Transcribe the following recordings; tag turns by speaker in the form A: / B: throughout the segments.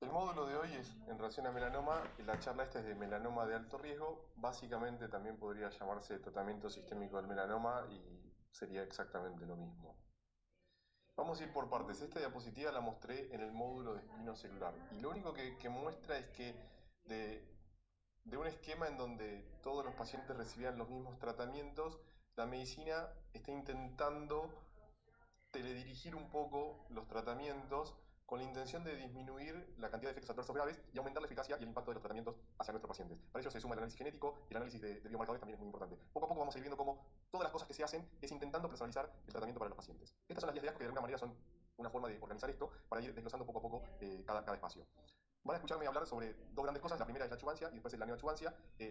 A: El módulo de hoy es en relación a melanoma, y la charla esta es de melanoma de alto riesgo. Básicamente también podría llamarse tratamiento sistémico del melanoma y sería exactamente lo mismo. Vamos a ir por partes. Esta diapositiva la mostré en el módulo de espinocelular y lo único que muestra es que de, de un esquema en donde todos los pacientes recibían los mismos tratamientos, la medicina está intentando teledirigir un poco los tratamientos con la intención de disminuir la cantidad de efectos adversos graves y aumentar la eficacia y el impacto de los tratamientos hacia nuestros pacientes. Para ello se suma el análisis genético y el análisis de biomarcadores también es muy importante. Poco a poco vamos a ir viendo cómo todas las cosas que se hacen es intentando personalizar el tratamiento para los pacientes. Estas son las guías de ASCO que de alguna manera son una forma de organizar esto para ir desglosando poco a poco cada espacio. Van a escucharme hablar sobre dos grandes cosas. La primera es la adjuvancia y después es la neoadjuvancia.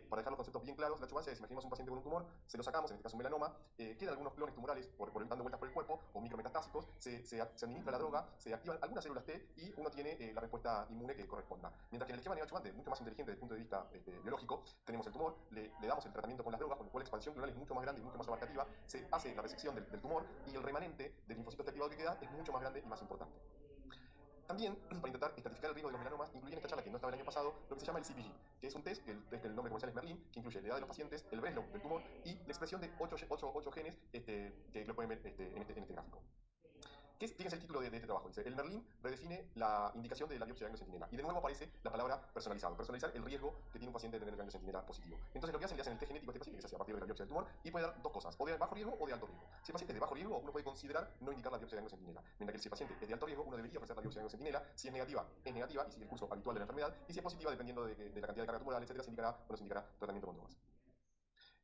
A: Para dejar los conceptos bien claros, la adjuvancia es, imaginemos un paciente con un tumor, se lo sacamos, en este caso un melanoma, quedan algunos clones tumorales dando vueltas por el cuerpo o micrometastásicos, se administra la droga, se activan algunas células T y uno tiene la respuesta inmune que corresponda. Mientras que en el esquema neoadjuvante, mucho más inteligente desde el punto de vista biológico, tenemos el tumor, le damos el tratamiento con las drogas, con lo cual la expansión clonal es mucho más grande y mucho más abarcativa, se hace la resección del tumor y el remanente del linfocito T activado que queda es mucho más grande y más importante. También, para intentar estratificar el riesgo de los melanomas, incluí en esta charla que no estaba el año pasado lo que se llama el CPG, que es un test, que el nombre comercial es Merlin, que incluye la edad de los pacientes, el breakdown del tumor y la expresión de 8 genes que lo pueden ver en este gráfico. Fíjense el título de este trabajo. Dice, el Merlin redefine la indicación de la biopsia de ganglio centinela. Y de nuevo aparece la palabra personalizado. Personalizar el riesgo que tiene un paciente de tener el ganglio centinela positivo. Entonces lo que hacen, le hacen el test genético a este paciente, que se hace a partir de la biopsia del tumor, y puede dar dos cosas, o de bajo riesgo o de alto riesgo. Si el paciente es de bajo riesgo, uno puede considerar no indicar la biopsia de ganglio centinela. Mientras que si el paciente es de alto riesgo, uno debería ofrecer la biopsia de ganglio centinela. Si es negativa y sigue el curso habitual de la enfermedad. Y si es positiva, dependiendo de la cantidad de carga tumoral, etcétera, se indicará o no se indicará tratamiento con drogas.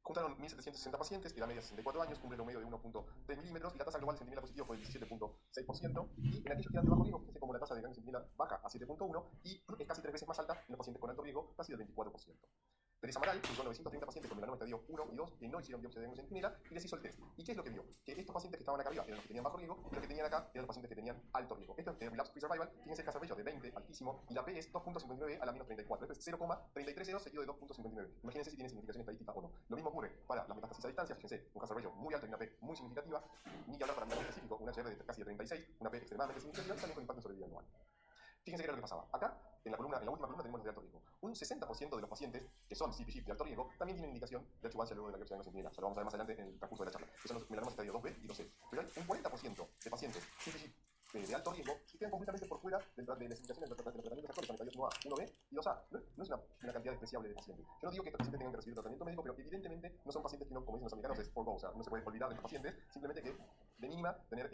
A: Juntaron 1.760 pacientes, edad media 64 años, un medio de 1.3 milímetros y la tasa global de centinela positivo fue del 17.6%. Y en aquellos que eran de bajo riesgo, fíjense como la tasa de ganglio centinela baja a 7.1 y es casi 3 veces más alta en los pacientes con alto riesgo, casi del 24%. Teresa Amaral juntó 930 pacientes con melanoma estadio 1 y 2 que no hicieron biopsia de ganglio centinela y les hizo el test. ¿Y qué es lo que vio? Que estos pacientes que estaban acá arriba eran los que tenían bajo riesgo y los que tenían acá eran los pacientes que tenían alto riesgo. Esto es relapse free survival. Fíjense el hazard ratio de 20, altísimo, y la P es 2.59 a la menos 34. Esto es 0,330 seguido de 2.59. Imagínense si tiene significación estadística o no. Lo mismo ocurre para las metástasis a distancia. Fíjense, un hazard ratio muy alto y una P muy significativa. Ni que hablar para menos específico, un HR de casi de 36, una P extremadamente significativa, también con impacto en sobrevivencia anual. Fíjense qué era lo que pasaba. Acá, en la última columna, tenemos los de alto riesgo. Un 60% de los pacientes que son CPG de alto riesgo también tienen indicación de adjuvancia luego de la biopsia de ganglio centinela. Ya lo vamos a ver más adelante en el transcurso de la charla. Que son los melanomas estadio 2B y 2C. Pero hay un 40% de pacientes CPG de alto riesgo que quedan completamente por fuera de las indicaciones de los tratamientos actuales, son estadios 1A, 1B y 2A. No es una cantidad despreciable de pacientes. Yo no digo que estos pacientes tengan que recibir tratamiento médico, pero evidentemente no son pacientes que, no, como dicen los americanos, es for go. O sea, no se puede olvidar de estos pacientes, simplemente que de mínima tener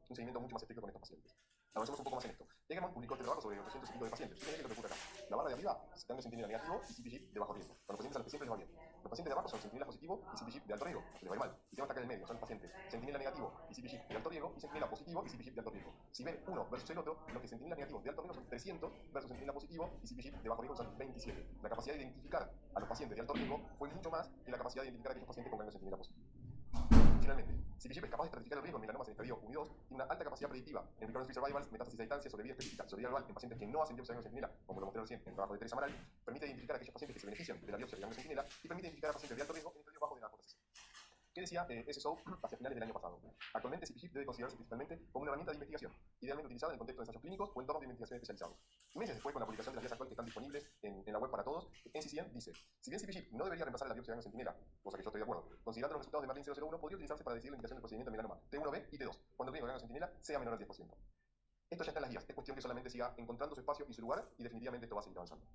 A: un seguimiento mucho más estricto con estos pacientes. Avancemos un poco más en esto. Egerman publicó este trabajo sobre 800 y pico de pacientes. Fíjense lo que ocurre acá. La barra de arriba es ganglio centinela negativo y CPG de bajo riesgo. A los pacientes a los que siempre les va bien. Los pacientes de abajo son centinela positivo y CPG de alto riesgo, a los que les va mal. Y tenemos acá en el medio, son pacientes centinela negativo y CPG de alto riesgo y centinela positivo y CPG de alto riesgo. Si ven uno versus el otro, los que centinela negativos de alto riesgo son 300 versus centinela positivo y CPG de bajo riesgo son 27. La capacidad de identificar a los pacientes de alto riesgo fue mucho más que la capacidad de identificar a aquellos pacientes con ganglio centinela positivo. Finalmente, CPG es capaz de estratificar el riesgo en melanomas en estadio 1 y 2 y una alta capacidad predictiva en recurrence free survivals, metástasis a distancia, sobrevida específica, sobrevida global en pacientes que no hacen biopsia de ganglio centinela, como lo mostré recién en el trabajo de Teresa Amaral, permite identificar a aquellos pacientes que se benefician de la biopsia de ganglio centinela y permite identificar a pacientes de alto riesgo en el estadio bajo de la hipótesis. ¿Qué decía SSO hacia finales del año pasado? Actualmente CPG debe considerarse principalmente como una herramienta de investigación, idealmente utilizada en el contexto de ensayos clínicos o entornos de investigación especializados. Meses después, con la publicación de las guías actuales que están disponibles en la web para todos, NCCN dice, si bien CPG no debería reemplazar a la biopsia de ganglio centinela, cosa que yo estoy de acuerdo, considerando los resultados de Merlin 001, podría utilizarse para decidir la indicación del procedimiento de melanoma T1B y T2, cuando el riesgo de ganglio centinela sea menor al 10%. Esto ya está en las guías, es cuestión que solamente siga encontrando su espacio y su lugar, y definitivamente esto va a seguir avanzando.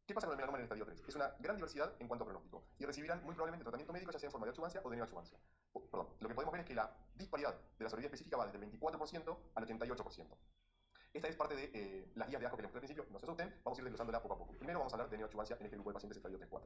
A: ¿Qué pasa con el melanoma en el estadio 3? Es una gran diversidad en cuanto a pronóstico y recibirán muy probablemente tratamiento médico ya sea en forma de adjuvancia o de neoadjuvancia. Perdón, lo que podemos ver es que la disparidad de la sobrevida específica va desde el 24% al 88%. Esta es parte de las guías de ASCO que les mostré al principio, no se asusten, vamos a ir desglosándola poco a poco. Primero vamos a hablar de neoadjuvancia en este grupo de pacientes estadio 3-4.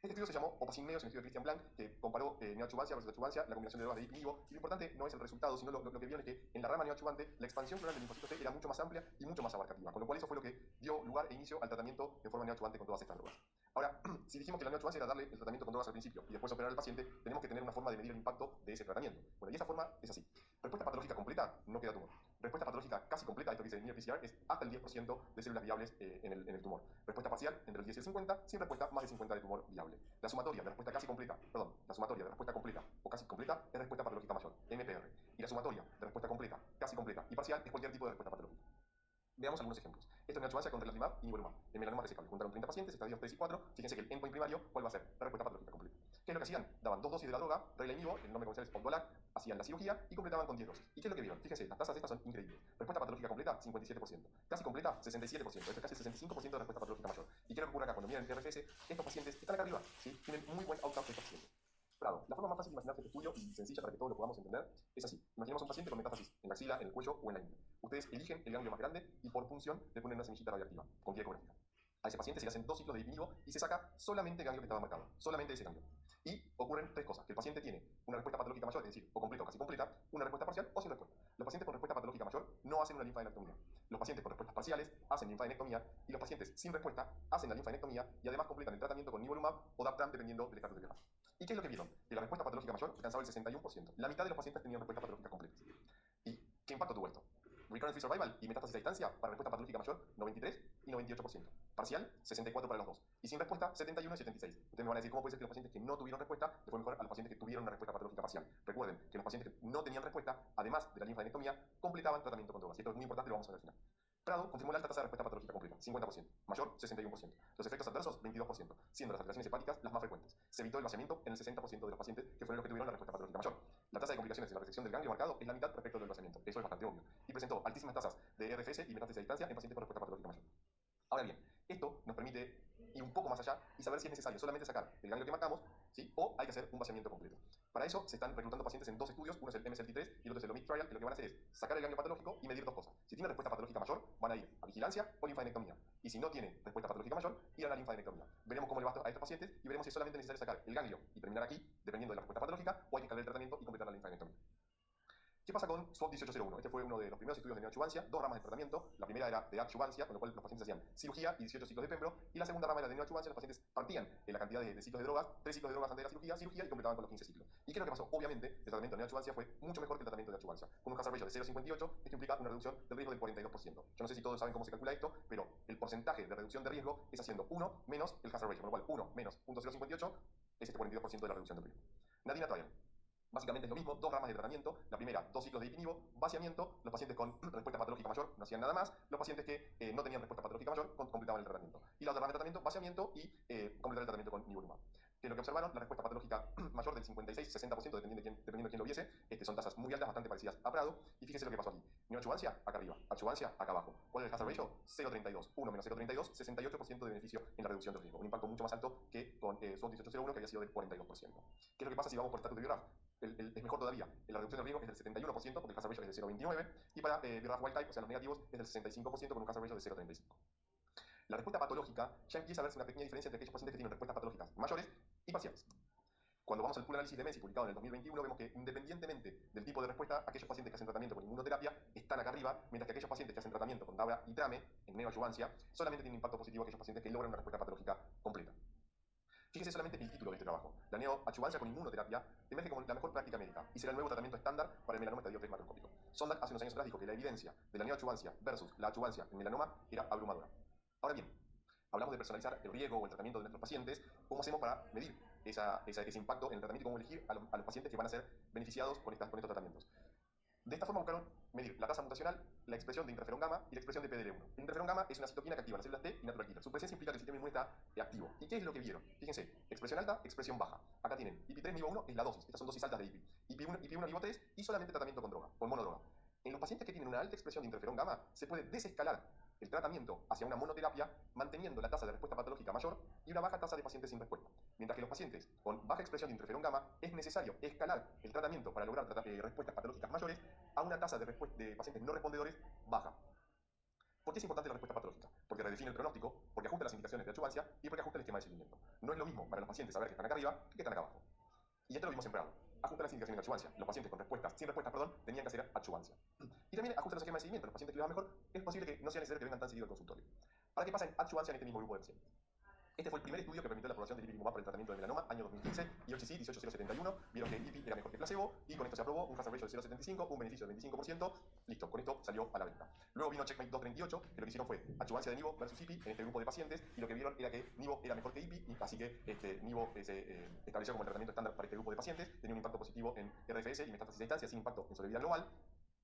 A: Este estudio se llamó Opacin-Neo, es un estudio de Christian Blanc, que comparó neoadjuvancia versus adjuvancia, la combinación de drogas de IP y Nivo, y lo importante no es el resultado, sino lo que vieron es que en la rama neoadjuvante la expansión clonal del linfocito T era mucho más amplia y mucho más abarcativa, con lo cual eso fue lo que dio lugar e inicio al tratamiento en forma neoadjuvante con todas estas drogas. Ahora, si dijimos que la neoadjuvancia era darle el tratamiento con drogas al principio y después operar al paciente, tenemos que tener una forma de medir el impacto de ese tratamiento. Bueno, y esa forma es así. Respuesta patológica completa, no queda tumor. Respuesta patológica casi completa, esto que dice el near-PCR, es hasta el 10% de células viables en el tumor. Respuesta parcial, entre el 10 y el 50, sin respuesta, más de 50 de tumor viable. La sumatoria de respuesta casi completa, perdón, la sumatoria de respuesta completa o casi completa es respuesta patológica mayor, MPR. Y la sumatoria de respuesta completa, casi completa y parcial es cualquier tipo de respuesta patológica. Veamos algunos ejemplos. Esto es neoadjuvancia con relatimab y nivolumab. En melanoma resecable juntaron 30 pacientes, estadios 3 y 4. Fíjense que el endpoint primario, ¿cuál va a ser? La respuesta patológica completa. ¿Qué es lo que hacían? Daban 2 dosis de la droga, Rela-Nivo, el nombre comercial es Opdolac, hacían la cirugía y completaban con 10 dosis. ¿Y qué es lo que vieron? Fíjense, las tasas estas son increíbles. Respuesta patológica completa, 57%. Casi completa, 67%. Esto es casi el 65% de respuesta patológica mayor. ¿Y qué es lo que ocurre acá? Cuando miran el RFS, estos pacientes están acá arriba, ¿sí? Tienen muy buen outcome estos pacientes. Prado. La forma más fácil de imaginarse este estudio y sencilla para que todos lo podamos entender es así. Imaginemos un paciente con metástasis en la axila, en el cuello o en la ingle. Ustedes eligen el ganglio más grande y por punción le ponen una semillita radioactiva con guía ecográfica. A ese paciente se le hacen 2 ciclos de ipinivo y se saca solamente el ganglio que estaba marcado, solamente ese ganglio. Y ocurren 3 cosas, que el paciente tiene una respuesta patológica mayor, es decir, o completa o casi completa, una respuesta parcial o sin respuesta. Los pacientes con respuesta patológica mayor no hacen una linfadenectomía. Los pacientes con respuestas parciales hacen linfadenectomía y los pacientes sin respuesta hacen la linfadenectomía y además completan el tratamiento con nivolumab o daptam dependiendo del estatus de guerra. ¿Y qué es lo que vieron? Que la respuesta patológica mayor alcanzaba el 61%. La mitad de los pacientes tenían respuesta patológica completa. ¿Y qué impacto tuvo esto? Recurrent Free Survival y metástasis a distancia para respuesta patológica mayor, 93 y 98%. Parcial, 64 para los dos. Y sin respuesta, 71 y 76. Ustedes me van a decir, ¿cómo puede ser que los pacientes que no tuvieron respuesta les fue mejor a los pacientes que tuvieron una respuesta patológica parcial? Recuerden que los pacientes que no tenían respuesta, además de la linfadenectomía, completaban tratamiento con drogas. Y esto es muy importante, lo vamos a ver al final. Prado confirmó la alta tasa de respuesta patológica completa, 50%, mayor 61%. Los efectos adversos, 22%, siendo las alteraciones hepáticas las más frecuentes. Se evitó el vaciamiento en el 60% de los pacientes que fueron los que tuvieron la respuesta patológica mayor. La tasa de complicaciones en la resección del ganglio marcado es la mitad respecto del vaciamiento. Eso es bastante obvio. Y presentó altísimas tasas de RFS y metástasis a distancia en pacientes con respuesta patológica mayor. Ahora bien, esto nos permite ir un poco más allá y saber si es necesario solamente sacar el ganglio que marcamos, ¿sí? O hay que hacer un vaciamiento completo. Para eso se están reclutando pacientes en 2 estudios, uno es el MSLT3 y el otro es el OMIC Trial, que lo que van a hacer es sacar el ganglio patológico y medir 2 cosas. Si tiene respuesta patológica mayor, van a ir a vigilancia o linfadenectomía. Y si no tiene respuesta patológica mayor, ir a la linfadenectomía. Veremos cómo le va a estos pacientes y veremos si es solamente necesario sacar el ganglio y terminar aquí, dependiendo de la respuesta patológica, o hay que escalar el tratamiento y completar la linfadenectomía. ¿Qué pasa con SWOT 1801? Este fue uno de los primeros estudios de neoadjuvancia, 2 ramas de tratamiento. La primera era de adjuvancia, con lo cual los pacientes hacían cirugía y 18 ciclos de pembro. Y la segunda rama era de neoadjuvancia, los pacientes partían la cantidad de ciclos de drogas, 3 ciclos de drogas antes de la cirugía, cirugía y completaban con los 15 ciclos. ¿Y qué es lo que pasó? Obviamente, el tratamiento de neoadjuvancia fue mucho mejor que el tratamiento de adjuvancia. Con un hazard ratio de 0,58, esto implica una reducción del riesgo del 42%. Yo no sé si todos saben cómo se calcula esto, pero el porcentaje de reducción de riesgo es haciendo 1 menos el hazard ratio, con lo cual 1 menos 0,058 es este 42% de la reducción del riesgo. Nadina Trial. Básicamente es lo mismo, 2 ramas de tratamiento. La primera, 2 ciclos de ipinivo, vaciamiento. Los pacientes con respuesta patológica mayor no hacían nada más. Los pacientes que no tenían respuesta patológica mayor completaban el tratamiento. Y la otra rama de tratamiento, vaciamiento y completar el tratamiento con nivolumab. Que lo que observaron, la respuesta patológica mayor del 56-60%, dependiendo de quién lo viese, son tasas muy altas, bastante parecidas a Prado. Y fíjese lo que pasó aquí. Neoadjuvancia, acá arriba. Adjuvancia, acá abajo. ¿Cuál es el hazard ratio? 0,32. 1 menos 0,32, 68% de beneficio en la reducción del riesgo. Un impacto mucho más alto que con SWOT 1801, que había sido del 42%. ¿Qué es lo que pasa si vamos por estatus de BRAF? Es mejor todavía. La reducción del riesgo es del 71%, porque el hazard ratio es de 0,29, y para BRAF wild type, o sea, los negativos, es del 65% con un hazard ratio de 0,35. La respuesta patológica ya empieza a verse una pequeña diferencia entre aquellos pacientes que tienen respuestas patológicas mayores y parciales. Cuando vamos al pool análisis de Messi publicado en el 2021, vemos que independientemente del tipo de respuesta, aquellos pacientes que hacen tratamiento con inmunoterapia están acá arriba, mientras que aquellos pacientes que hacen tratamiento con DABA y TRAME, en neoadjuvancia, solamente tienen impacto positivo aquellos pacientes que logran una respuesta patológica completa. Fíjese solamente el título de este trabajo. La neoadjuvancia con inmunoterapia emerge como la mejor práctica médica y será el nuevo tratamiento estándar para el melanoma estadio 3 macroscópico. Sondak hace unos años atrás dijo que la evidencia de la neoadjuvancia versus la adjuvancia en melanoma era abrumadora. Ahora bien, hablamos de personalizar el riesgo o el tratamiento de nuestros pacientes. ¿Cómo hacemos para medir ese impacto en el tratamiento y cómo elegir a los pacientes que van a ser beneficiados con estos tratamientos? De esta forma buscaron medir la tasa mutacional, la expresión de interferón gamma y la expresión de PDL1. El interferón gamma es una citoquina que activa las células T y natural killer. Su presencia implica que el sistema inmune está activo. ¿Y qué es lo que vieron? Fíjense, expresión alta, expresión baja. Acá tienen IP3 nivo 1 es la dosis. Estas son dosis altas de IP. IP1 nivo 3 y solamente tratamiento con droga, con monodroga. En los pacientes que tienen una alta expresión de interferón gamma, se puede desescalar el tratamiento hacia una monoterapia manteniendo la tasa de respuesta patológica mayor y una baja tasa de pacientes sin respuesta. Mientras que los pacientes con baja expresión de interferón gamma es necesario escalar el tratamiento para lograr respuestas patológicas mayores a una tasa de pacientes no respondedores baja. ¿Por qué es importante la respuesta patológica? Porque redefine el pronóstico, porque ajusta las indicaciones de adjuvancia y porque ajusta el esquema de seguimiento. No es lo mismo para los pacientes saber que están acá arriba que están acá abajo. Y esto lo vimos en Prado. Ajusta las indicaciones de adjuvancia. Los pacientes sin respuestas, tenían que hacer adjuvancia. Y también ajusta los esquemas de seguimiento. Los pacientes que les va mejor, es posible que no sea necesario que vengan tan seguido al consultorio. Ahora, ¿qué pasa en adjuvancia en este mismo grupo de pacientes? Este fue el primer estudio que permitió la aprobación del ipilimumab para el tratamiento de melanoma, año 2015, y OHC 18071. Vieron que IPI era mejor que placebo, y con esto se aprobó un hazard ratio de 0,75, un beneficio del 25%. Listo, con esto salió a la venta. Luego vino Checkmate 238, que lo que hicieron fue adjuvancia de Nivo versus IPI en este grupo de pacientes, y lo que vieron era que Nivo era mejor que IPI, y así que Nivo se estableció como el tratamiento estándar para este grupo de pacientes. Tenía un impacto positivo en RFS y metástasis a distancia, sin impacto en sobrevida global.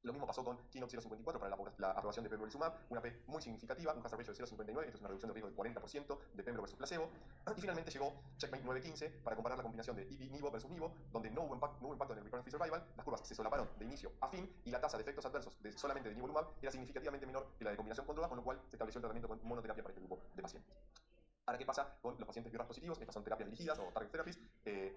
A: Lo mismo pasó con Keynote 054 para la aprobación de pembrolizumab, una P muy significativa, un hazard ratio de 0,59, esto es una reducción de riesgo del 40% de pembro versus placebo. Y finalmente llegó Checkmate 915 para comparar la combinación de ipi-nivo versus nivo, donde no hubo impacto en el recurrent free survival, las curvas se solaparon de inicio a fin y la tasa de efectos adversos solamente de nivolumab era significativamente menor que la de combinación con drogas, con lo cual se estableció el tratamiento con monoterapia para este grupo de pacientes. Ahora, ¿qué pasa con los pacientes BRAF positivos? Estas son terapias dirigidas o target therapies.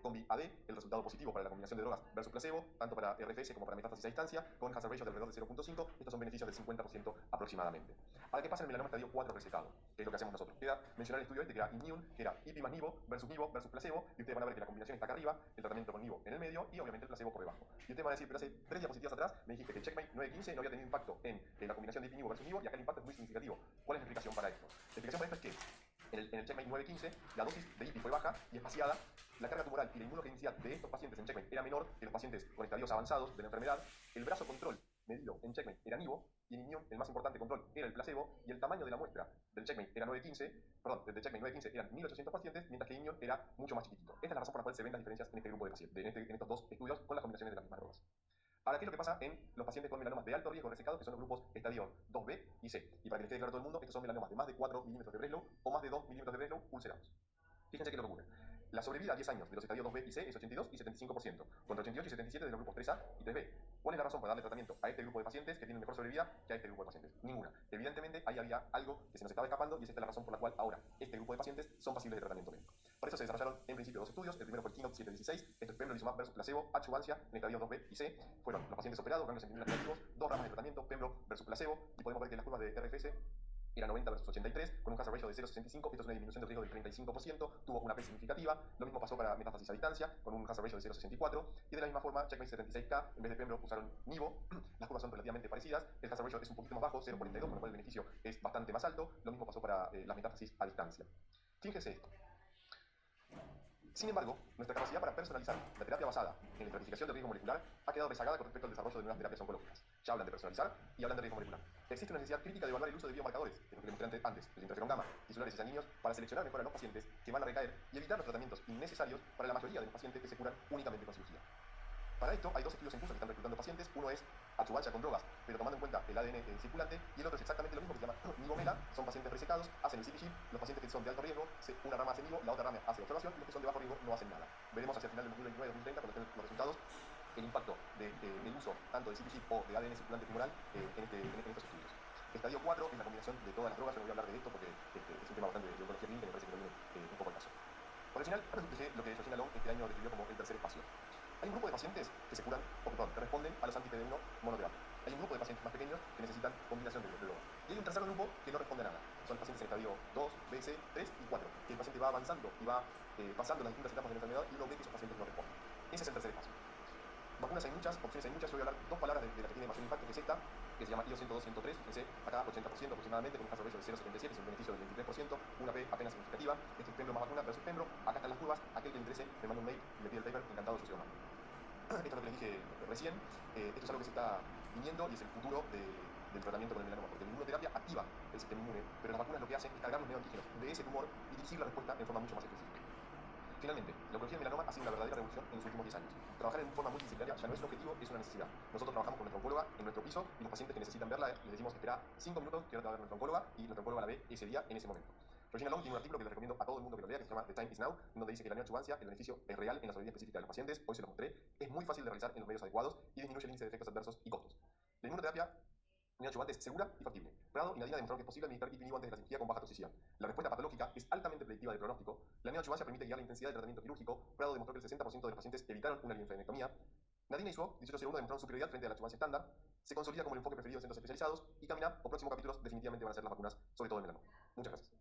A: Combi AD, el resultado positivo para la combinación de drogas versus placebo, tanto para RFS como para metástasis a distancia, con hazard ratio de alrededor de 0,5. Estos son beneficios del 50% aproximadamente. Ahora, ¿qué pasa en el melanoma estadio 4 resecado? Que es lo que hacemos nosotros. Queda mencionar el estudio este que era Immune, que era IPI más Nivo versus placebo, y ustedes van a ver que la combinación está acá arriba, el tratamiento con Nivo en el medio y obviamente el placebo por debajo. Y ustedes van a decir, pero hace 3 diapositivas atrás me dijiste que el Checkmate 915 no había tenido impacto en la combinación de IPI Nivo versus Nivo, y acá el impacto es muy significativo. ¿Cuál es la explicación para esto? La explicación para esto es que en el Checkmate 915, la dosis de IPI fue baja y espaciada, la carga tumoral y la inmunogenicidad de estos pacientes en Checkmate era menor que los pacientes con estadios avanzados de la enfermedad, el brazo control medido en Checkmate era Nivo, y en Immune el más importante control era el placebo, y el tamaño de la muestra del Checkmate era 915, perdón, del Checkmate 915 eran 1800 pacientes, mientras que Immune era mucho más chiquitito. Esta es la razón por la cual se ven las diferencias en este grupo de pacientes, en estos dos estudios con las combinaciones de las mismas drogas. Ahora, ¿qué es lo que pasa en los pacientes con melanomas de alto riesgo resecados, que son los grupos estadio 2B y C? Y para que les quede claro a todo el mundo, estos son melanomas de más de 4 milímetros de Breslow o más de 2 milímetros de Breslow ulcerados. Fíjense qué es lo que ocurre. La sobrevida a 10 años de los estadios 2B y C es 82 y 75%, contra 88 y 77 de los grupos 3A y 3B. ¿Cuál es la razón para darle tratamiento a este grupo de pacientes que tienen mejor sobrevida que a este grupo de pacientes? Ninguna. Evidentemente, ahí había algo que se nos estaba escapando, y esta es la razón por la cual ahora este grupo de pacientes son pasibles de tratamiento médico. Por eso se desarrollaron en principio dos estudios. El primero fue el Keynote 716, esto es pembrolizumab versus placebo, adjuvancia en estadios 2B y C. Fueron los pacientes operados, ganglios centinela negativos, dos ramas de tratamiento, pembro versus placebo, y podemos ver que las curvas de RFS era 90 versus 83, con un hazard ratio de 0,65, esto es una disminución de riesgo del 35%, tuvo una P significativa. Lo mismo pasó para metástasis a distancia, con un hazard ratio de 0,64, y de la misma forma, Checkmate 76K, en vez de pembro usaron Nivo, las curvas son relativamente parecidas, el hazard ratio es un poquito más bajo, 0,42, con lo cual el beneficio es bastante más alto. Lo mismo pasó para las metástasis a distancia. Fíjense esto. Sin embargo, nuestra capacidad para personalizar la terapia basada en la estratificación del riesgo molecular ha quedado rezagada con respecto al desarrollo de nuevas terapias oncológicas. Ya hablan de personalizar y hablan de riesgo molecular. Existe una necesidad crítica de evaluar el uso de biomarcadores, que es lo que demostré antes, el interferón gamma, tisulares y sanguíneos, para seleccionar mejor a los pacientes que van a recaer y evitar los tratamientos innecesarios para la mayoría de los pacientes que se curan únicamente con cirugía. Para esto hay dos estudios en curso que están reclutando pacientes. Uno es adjuvancia con drogas, pero tomando en cuenta el ADN circulante, y el otro es exactamente lo mismo, que se llama Nivomela. Son pacientes resecados, hacen el CPG. Los pacientes que son de alto riesgo, una rama hace Nivo, la otra rama hace observación, y los que son de bajo riesgo no hacen nada. Veremos hacia el final del 2029-2030, cuando estén los resultados, el impacto del uso tanto de CPG o de ADN circulante tumoral en estos estudios. Estadio 4 es la combinación de todas las drogas. Yo no voy a hablar de esto porque es un tema bastante de oncología clínica y me parece que no viene un poco al caso. Por el final, dejé lo que Georgina Long este año describió como el tercer espacio. Hay un grupo de pacientes que se curan, o perdón, que responden a los anti-PD1 monoterapia. Hay un grupo de pacientes más pequeños que necesitan combinación de drogas. Y hay un tercer grupo que no responde a nada. Son los pacientes en estadio 2, B, C, 3 y 4. Que el paciente va avanzando y va pasando las distintas etapas de la enfermedad, y uno ve que esos pacientes no responden. Ese es el tercer espacio. Vacunas hay muchas, opciones hay muchas. Yo voy a hablar dos palabras de la que tiene mayor impacto, que es esta, que se llama IO102-103. Fíjense, acá 80% aproximadamente, con un hazard ratio de 0,77, es un beneficio del 23%, una P apenas significativa. Este es pembro más vacuna versus pembro. Acá están las curvas. Aquel que le interese me manda un mail y me pide el paper, encantado, yo se lo mando. Esto es lo que les dije recién. Esto es algo que se está viniendo y es el futuro del tratamiento con el melanoma, porque la inmunoterapia activa el sistema inmune, pero las vacunas lo que hacen es cargar los neoantígenos de ese tumor y dirigir la respuesta en forma mucho más específica. Finalmente, la oncología del melanoma ha sido una verdadera revolución en los últimos 10 años. Trabajar en forma multidisciplinaria ya no es un objetivo, es una necesidad. Nosotros trabajamos con nuestra oncóloga en nuestro piso, y los pacientes que necesitan verla les decimos: espera 5 minutos que ahora te va a ver nuestra oncóloga, y nuestra oncóloga la ve ese día, en ese momento. Georgina Long tiene un artículo que les recomiendo a todo el mundo que lo lea, que se llama The Time is Now, donde dice que la neoadjuvancia, el beneficio es real en la sobrevida específica de los pacientes. Hoy se los mostré, es muy fácil de realizar en los medios adecuados y disminuye el índice de efectos adversos y costos. La inmunoterapia neoadjuvante es segura y factible. Prado y Nadina demostraron que es posible administrar IPI-NIVO antes de la cirugía con baja toxicidad. La respuesta patológica es altamente predictiva de pronóstico. La neoadjuvancia permite guiar la intensidad del tratamiento quirúrgico. Prado demostró que el 60% de los pacientes evitaron una linfadenectomía. Nadina y Suo, 1801, demostraron superioridad frente a la adjuvancia estándar. Se consolida como el enfoque preferido de centros especializados, y Camina o próximos capítulos definitivamente van a ser las vacunas, sobre todo el melanoma. Muchas gracias.